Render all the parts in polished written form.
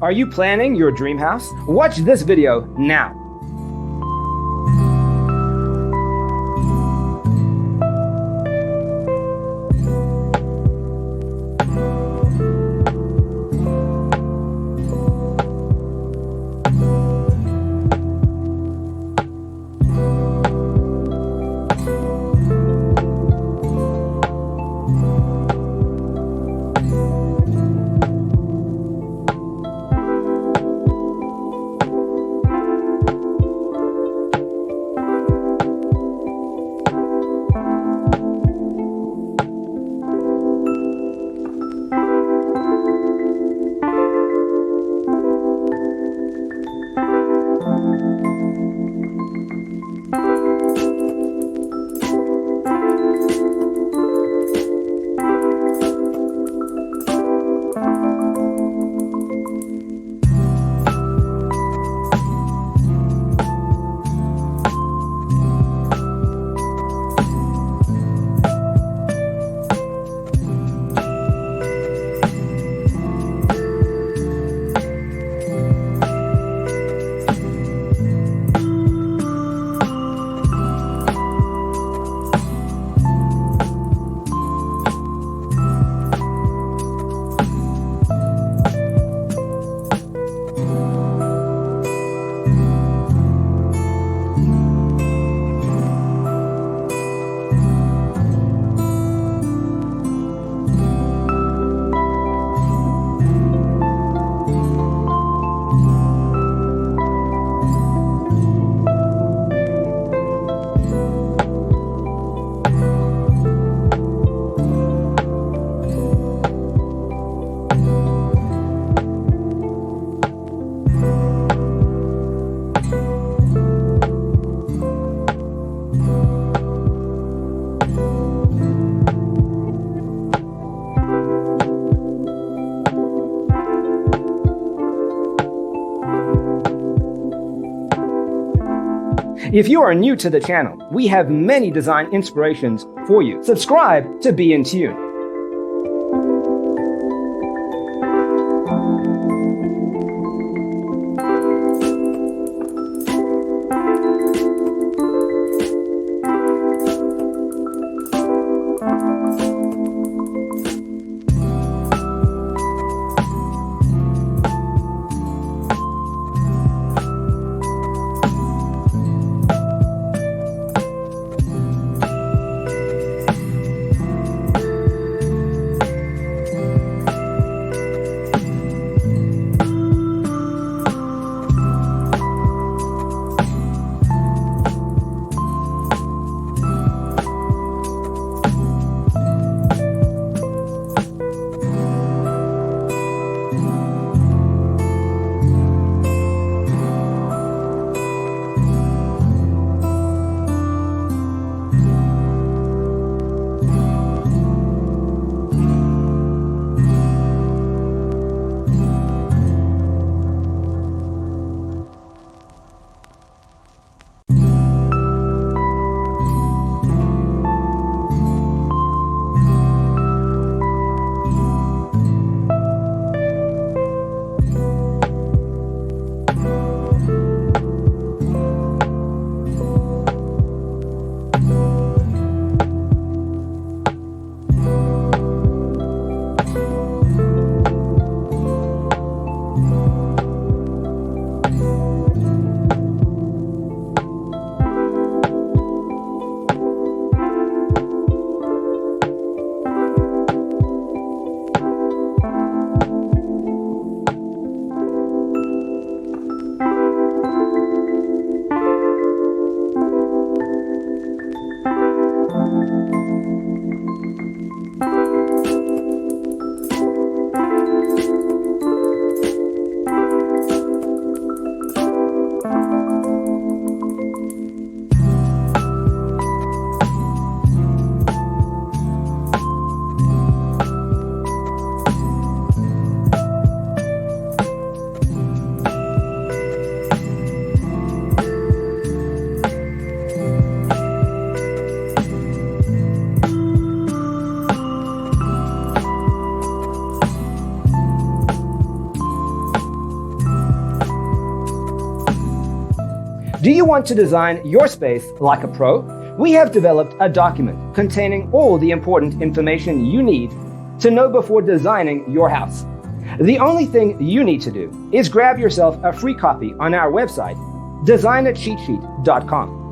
Are you planning your dream house? Watch this video now. If you are new to the channel, we have many design inspirations for you. Subscribe to be in tune. Do you want to design your space like a pro? We have developed a document containing all the important information you need to know before designing your house. The only thing you need to do is grab yourself a free copy on our website, designercheatsheet.com.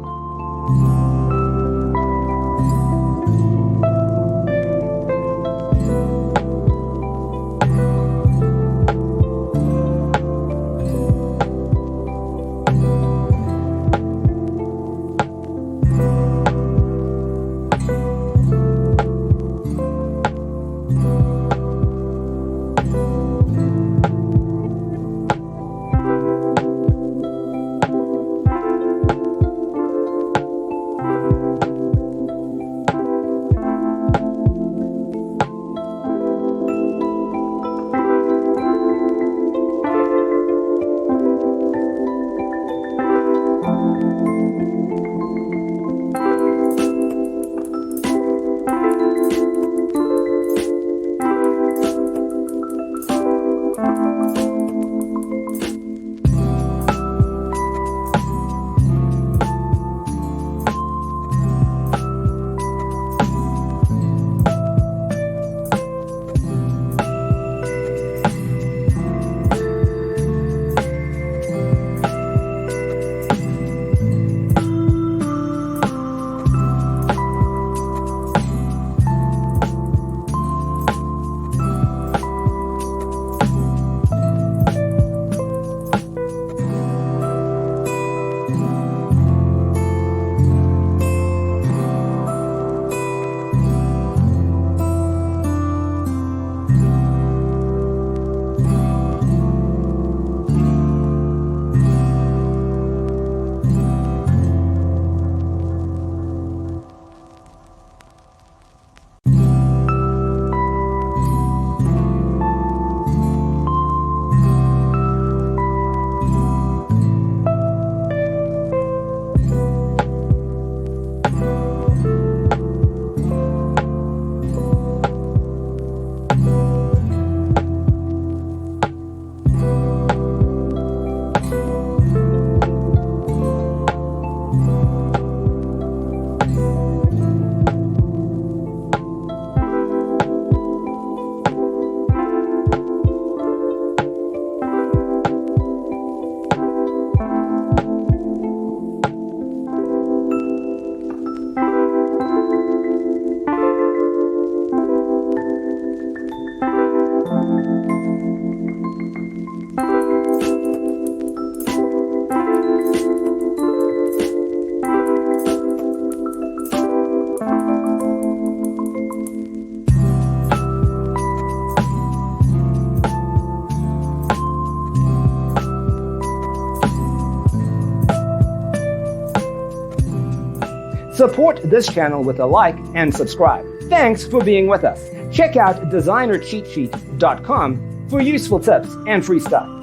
Support this channel with a like and subscribe. Thanks for being with us. Check out designercheatsheet.com for useful tips and free stuff.